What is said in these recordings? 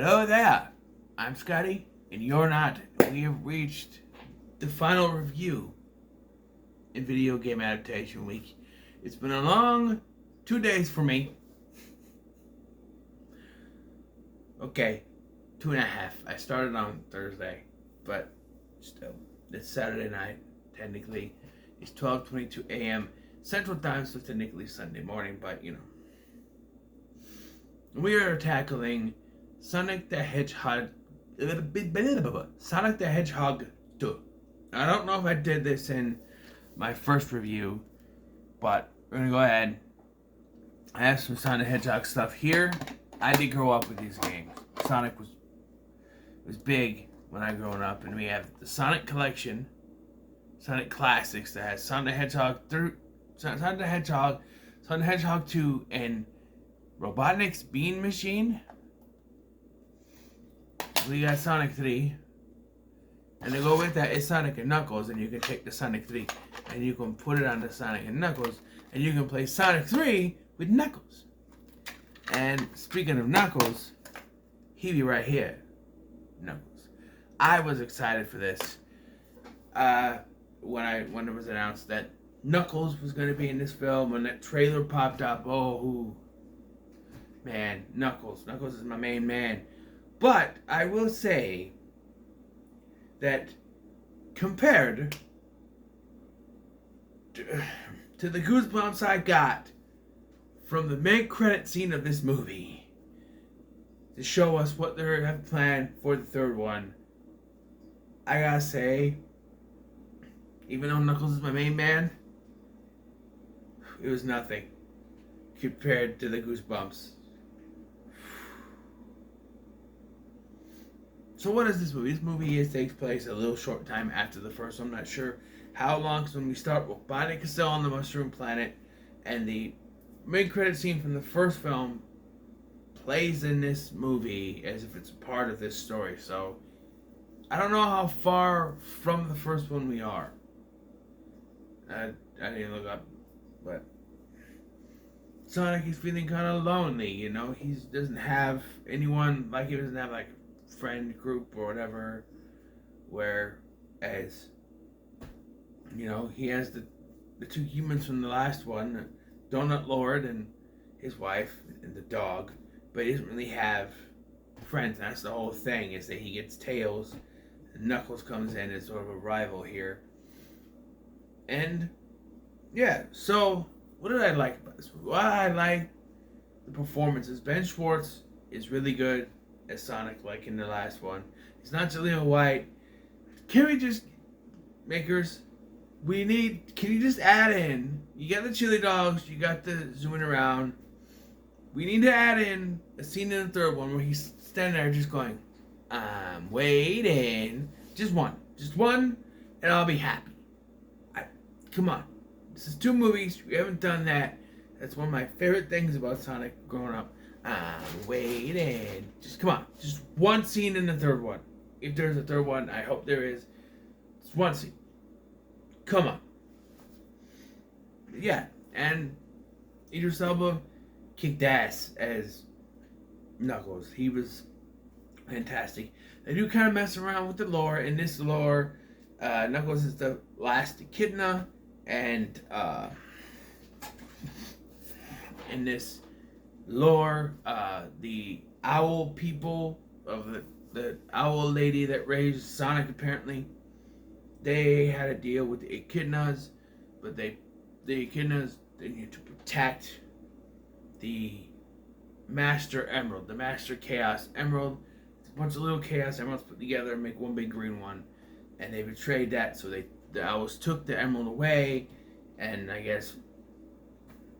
Hello there. I'm Scotty, and you're not. We have reached the final review in Video Game Adaptation Week. It's been a long 2 days for me. Okay, 2.5. I started on Thursday, but still, it's Saturday night, technically. It's 12:22 a.m. Central Time, so technically Sunday morning, but you know. We are tackling Sonic the Hedgehog. Sonic the Hedgehog 2. I don't know if I did this in my first review, but we're gonna go ahead. I have some Sonic the Hedgehog stuff here. I did grow up with these games. Sonic was big when I growing up, and we have the Sonic Collection, Sonic Classics that has Sonic the Hedgehog Sonic the Hedgehog 2, and Robotnik's Bean Machine. We got Sonic 3. And to go with that is Sonic and Knuckles, and you can take the Sonic 3 and you can put it on the Sonic and Knuckles, and you can play Sonic 3 with Knuckles. And speaking of Knuckles, he be right here. Knuckles. I was excited for this. When it was announced that Knuckles was going to be in this film, when that trailer popped up, man, Knuckles is my main man. But I will say that compared to the goosebumps I got from the mid-credit scene of this movie to show us what they have planned for the third one, I gotta say, even though Knuckles is my main man, it was nothing compared to the goosebumps. So what is this movie? This movie takes place a little short time after the first one. I'm not sure how long, because when we start, Robotnik is still on the Mushroom Planet, and the mid-credit scene from the first film plays in this movie as if it's a part of this story. So I don't know how far from the first one we are. I didn't look up, but Sonic is feeling kind of lonely, you know. He doesn't have anyone, like he doesn't have like friend group or whatever, whereas, you know, he has the two humans from the last one, Donut Lord and his wife and the dog, but he doesn't really have friends. And that's the whole thing, is that he gets Tails and Knuckles comes in as sort of a rival here. And yeah, so what did I like about this movie? Well, I like the performances. Ben Schwartz is really good as Sonic, like in the last one. It's not Jaleel White. Can we just, makers, can you just add in, you got the chili dogs, you got the zooming around, we need to add in a scene in the third one where he's standing there just going, I'm waiting. Just one, and I'll be happy. Come on. This is 2 movies, we haven't done that. That's one of my favorite things about Sonic growing up. I'm waiting. Just come on. Just one scene in the third one. If there's a third one, I hope there is. Just one scene. Come on. Yeah, and Idris Elba kicked ass as Knuckles. He was fantastic. They do kind of mess around with the lore. In this lore, Knuckles is the last echidna, and in this lore, the owl people of the owl lady that raised Sonic, apparently, they had a deal with the echidnas, but the echidnas, they need to protect the Master Emerald, the Master Chaos Emerald. It's a bunch of little Chaos Emeralds put together and make one big green one, and they betrayed that, so the owls took the emerald away, and I guess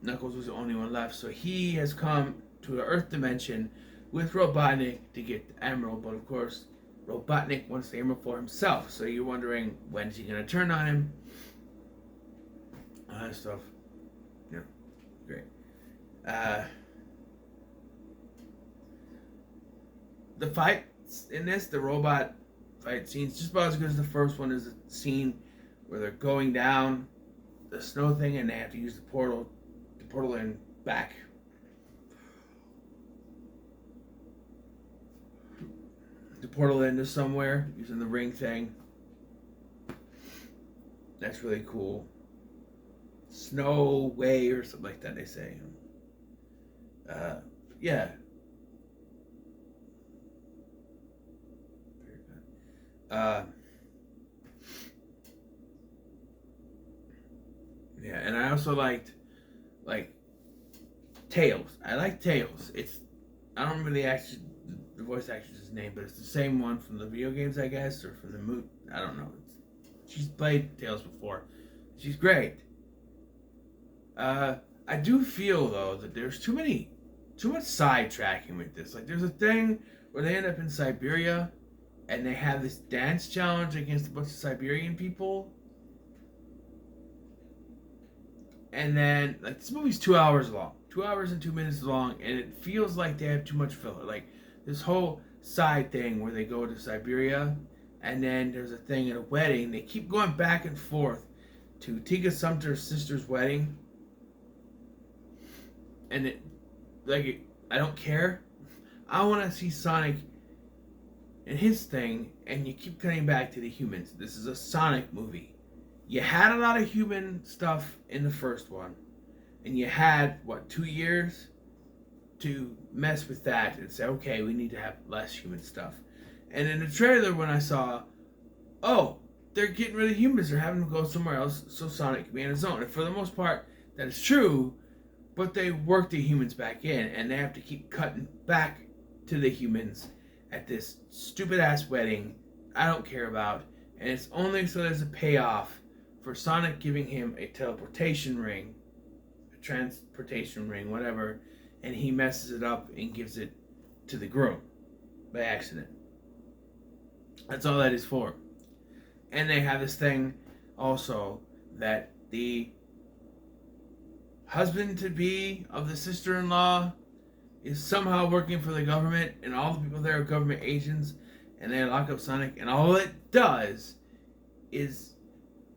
Knuckles was the only one left, so he has come to the Earth dimension with Robotnik to get the emerald, but of course, Robotnik wants the emerald for himself, so you're wondering, when's he going to turn on him? All that stuff. Yeah, great. The fights in this, the robot fight scenes, just about as good as the first one. Is a scene where they're going down the snow thing and they have to use the portal and back. the portal into somewhere using the ring thing. That's really cool. Snow way or something like that, they say. Yeah. Uh, yeah, and I also liked like Tails. I like Tails. I don't remember the voice actress's name, but it's the same one from the video games, I guess, or from the movie. I don't know. She's played Tails before. She's great. I do feel though that there's too much sidetracking with this. Like there's a thing where they end up in Siberia and they have this dance challenge against a bunch of Siberian people. And then like this movie's 2 hours long. 2 hours and 2 minutes long, and it feels like they have too much filler. Like this whole side thing where they go to Siberia and then there's a thing at a wedding. They keep going back and forth to Tika Sumter's sister's wedding. And I don't care. I want to see Sonic and his thing, and you keep cutting back to the humans. This is a Sonic movie. You had a lot of human stuff in the first one, and you had 2 years to mess with that and say, okay, we need to have less human stuff. And in the trailer, when I saw, oh, they're getting rid of humans, they're having them go somewhere else so Sonic can be on his own. And for the most part, that is true. But they work the humans back in, and they have to keep cutting back to the humans at this stupid-ass wedding I don't care about. And it's only so there's a payoff for Sonic giving him a teleportation ring, a transportation ring, whatever, and he messes it up and gives it to the groom by accident. That's all that is for. And they have this thing also that the husband-to-be of the sister-in-law is somehow working for the government, and all the people there are government agents, and they lock up Sonic, and all it does is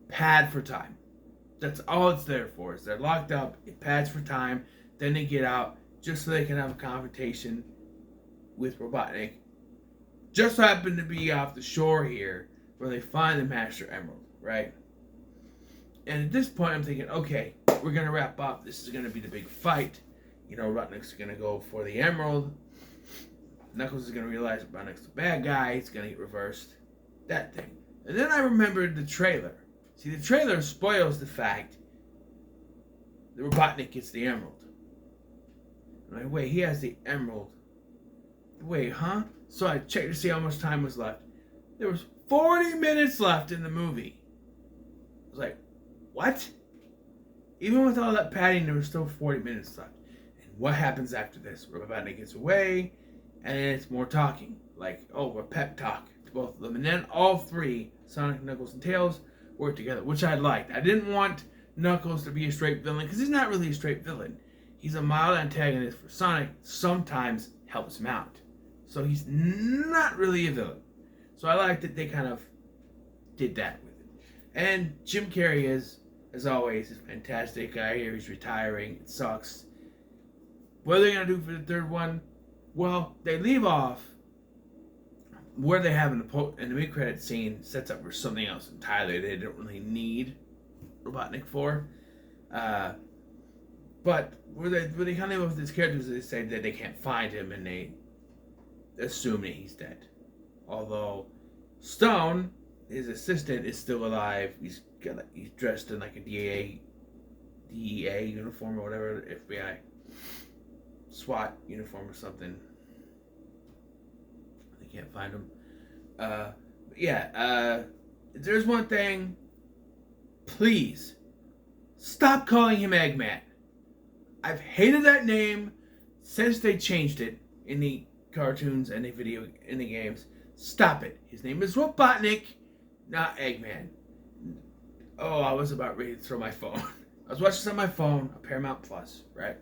pad for time. That's all it's there for. Is they're locked up, it pads for time, then they get out just so they can have a confrontation with Robotnik. Just happen to be off the shore here where they find the Master Emerald, right? And at this point, I'm thinking, okay, we're going to wrap up. This is going to be the big fight. You know, Robotnik's going to go for the Emerald. Knuckles is going to realize Robotnik's the bad guy. He's going to get reversed. That thing. And then I remembered the trailer. See, the trailer spoils the fact that Robotnik gets the Emerald. I'm like, wait, he has the Emerald. Wait, huh? So I checked to see how much time was left. There was 40 minutes left in the movie. I was like, what? Even with all that padding, there was still 40 minutes left. And what happens after this? Robotnik gets away, and then it's more talking. Like, oh, a pep talk to both of them. And then all three, Sonic, Knuckles, and Tails, work together, which I liked. I didn't want Knuckles to be a straight villain, because he's not really a straight villain. He's a mild antagonist for Sonic, sometimes helps him out. So he's not really a villain. So I like that they kind of did that with it. And Jim Carrey is, as always, is fantastic. I hear he's retiring. It sucks. What are they going to do for the third one? Well, they leave off where they have in the mid-credit scene sets up for something else entirely they don't really need Robotnik for. But where they kind of with these characters, they say that they can't find him and they assume that he's dead. Although Stone, his assistant, is still alive. He's dressed in like a DEA uniform or whatever, FBI SWAT uniform or something. They can't find him. There's one thing. Please stop calling him Eggman. I've hated that name since they changed it in the cartoons and in the games. Stop it. His name is Robotnik, not Eggman. Oh, I was about ready to throw my phone. I was watching this on my phone, a Paramount Plus, right?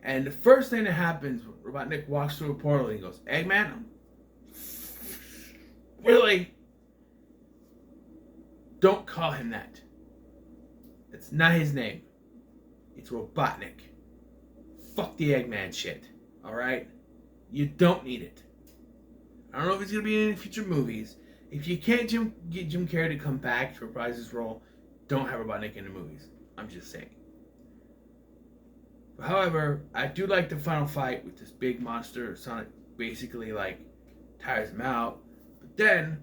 And the first thing that happens, Robotnik walks through a portal and he goes, Eggman? Really? Don't call him that. It's not his name. It's Robotnik. Fuck the Eggman shit. Alright? You don't need it. I don't know if he's going to be in any future movies. If you can't get Jim Carrey to come back to reprise his role, don't have Robotnik in the movies. I'm just saying. However, I do like the final fight with this big monster. Sonic basically like tires him out. But then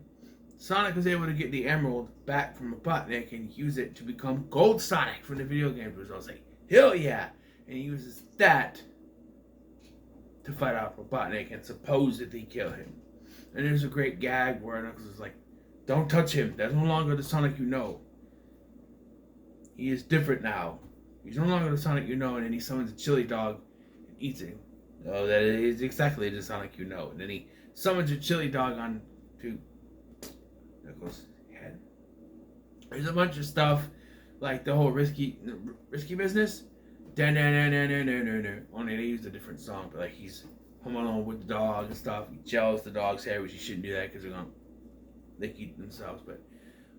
Sonic was able to get the emerald back from Robotnik and use it to become Gold Sonic from the video game. It was all like, hell yeah! And he uses that to fight off Robotnik and supposedly kill him. And there's a great gag where Knuckles is like, don't touch him. That's no longer the Sonic you know. He is different now. He's no longer the Sonic you know. And then he summons a chili dog and eats him. Oh, that is exactly the Sonic you know. And then he summons a chili dog on to Knuckles' head. There's a bunch of stuff like the whole risky business. Only they used a different song, but like he's home alone with the dog and stuff. He gels the dog's hair, which you shouldn't do that because they eat themselves. But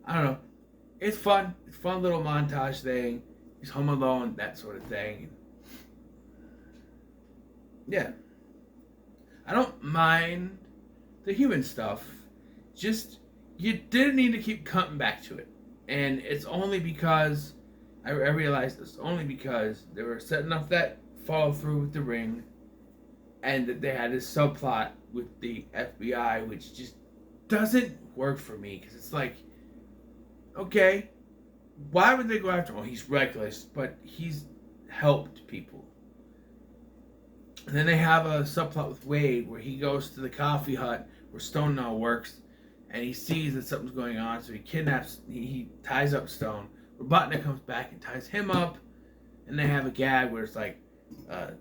I don't know. It's fun. It's a fun little montage thing. He's home alone, that sort of thing. Yeah. I don't mind the human stuff. Just you didn't need to keep cutting back to it. And it's only because I realized this only because they were setting up that follow through with the ring, and that they had this subplot with the FBI, which just doesn't work for me because it's like, okay, why would they go after him? Well, he's reckless, but he's helped people. And then they have a subplot with Wade where he goes to the coffee hut where Stone now works, and he sees that something's going on, so he kidnaps, he ties up Stone. Robotnik comes back and ties him up, and they have a gag where it's like, I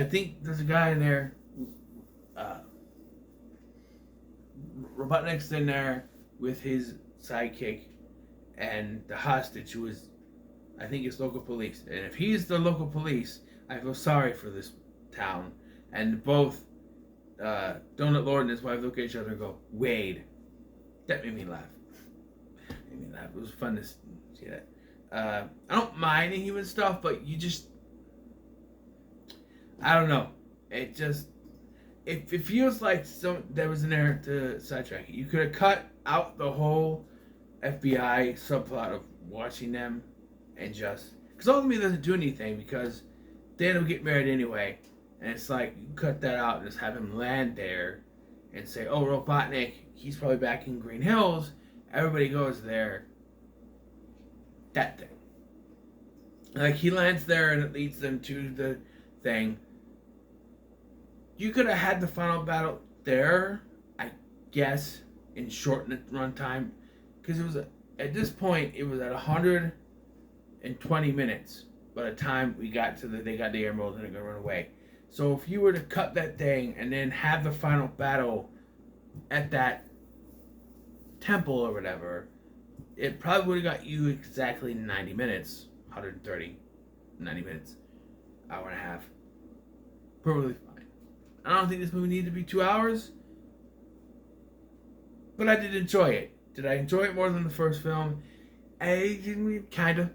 think there's a guy in there. Robotnik's in there with his sidekick and the hostage, who is, I think, it's local police. And if he's the local police, I feel sorry for this town. And both Donut Lord and his wife look at each other and go, Wade. That made me laugh. It was fun to see that. I don't mind the human stuff, but you just, I don't know. It feels like there was in there to sidetrack it. You could have cut out the whole FBI subplot of watching them and just, because ultimately it doesn't do anything because they end up getting married anyway. And it's like, you cut that out and just have him land there and say, oh, Robotnik, he's probably back in Green Hills. Everybody goes there. That thing. Like, he lands there and it leads them to the thing. You could have had the final battle there, I guess, and shorten the runtime. Because it was, at this point, it was at 120 minutes by the time we got to they got the emerald and they're going to run away. So if you were to cut that thing and then have the final battle at that temple or whatever, it probably would have got you exactly 90 minutes. 130, 90 minutes, hour and a half. Perfectly fine. I don't think this movie needed to be 2 hours, but I did enjoy it. Did I enjoy it more than the first film? Kind of.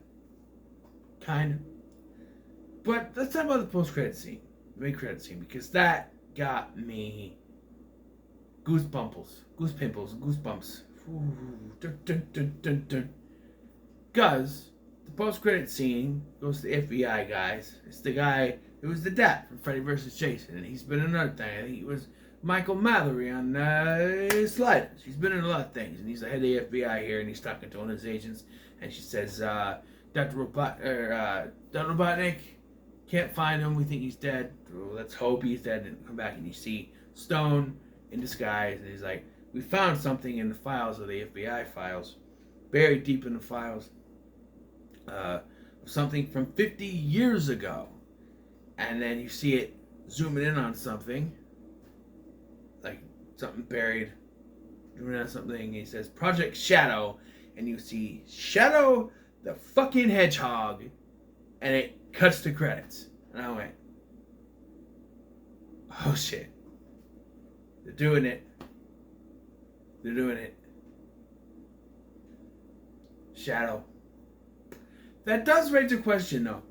But let's talk about the post-credit scene, the mid-credit scene, because that got me goosepimples. Because the post-credit scene goes to the FBI guys. It's the guy, it was the dad from Freddy vs. Jason, and he's been in another thing. I think he was Michael Mallory on Sliders. He's been in a lot of things, and he's the head of the FBI here, and he's talking to one of his agents, and she says, Dr. Robotnik, can't find him, we think he's dead. Well, let's hope he's dead, and come back and you see Stone in disguise, and he's like, we found something in the files of the FBI files, buried deep in the files, something from 50 years ago. And then you see it zooming in on something, like something buried, zooming in on something, and he says, Project Shadow, and you see Shadow the fucking Hedgehog, and it cuts to credits. And I went, oh shit. They're doing it. Shadow. That does raise a question, though.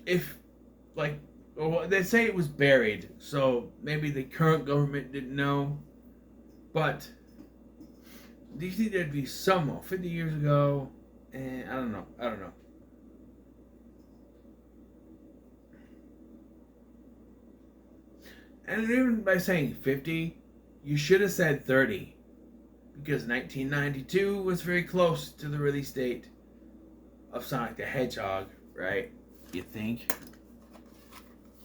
If, like, Well, they say it was buried, so maybe the current government didn't know. But do you think there'd be some 50 years ago? I don't know. I don't know. And even by saying 50, you should have said 30. Because 1992 was very close to the release date of Sonic the Hedgehog, right? You think?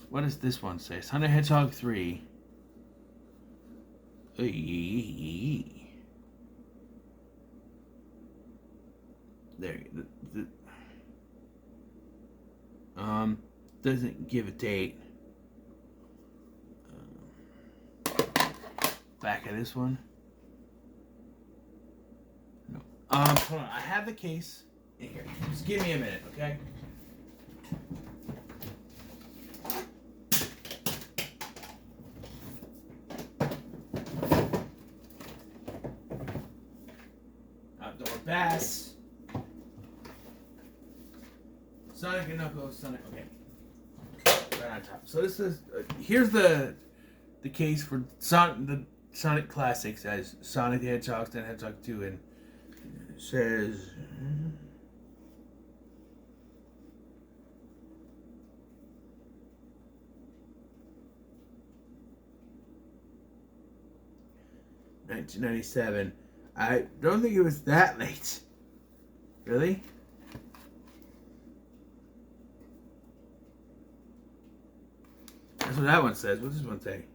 What does this one say? Sonic the Hedgehog 3. There. Doesn't give a date. Back of this one. No. Hold on. I have the case in here. Just give me a minute, okay? Outdoor Bass. Sonic and Knuckles. Sonic. Okay. Right on top. So this is here's the case for the Sonic Classics as Sonic the Hedgehog and Hedgehog 2, and it says $1997. I don't think it was that late. Really? That's what that one says. What's this one say?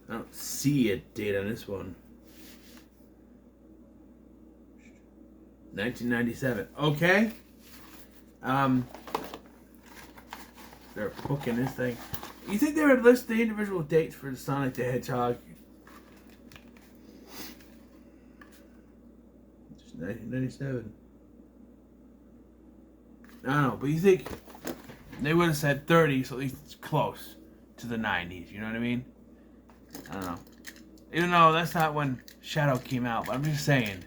I don't see a date on this one. 1997. Okay. They're booking this thing. You think they would list the individual dates for the Sonic the Hedgehog? Just 1997. I don't know, but you think they would have said 30, so at least it's close to the 90s. You know what I mean? I don't know. Even though that's not when Shadow came out, but I'm just saying.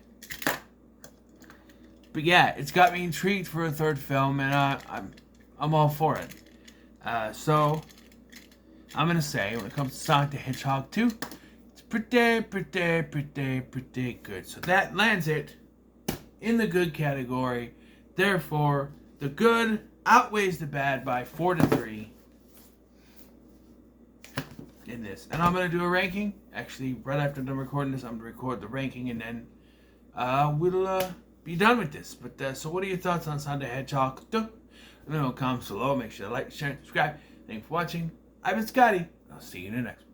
But yeah, it's got me intrigued for a third film, and I'm all for it. So I'm gonna say when it comes to Sonic the Hedgehog 2, it's pretty good. So that lands it in the good category. Therefore, the good outweighs the bad by 4-3 in this. And I'm gonna do a ranking. Actually, right after I'm recording this, I'm gonna record the ranking, and then we'll be done with this. But so, what are your thoughts on Sonic the Hedgehog 2? Let me know in the comments below. Make sure to like, share, and subscribe. Thanks for watching. I've been Scotty. I'll see you in the next one.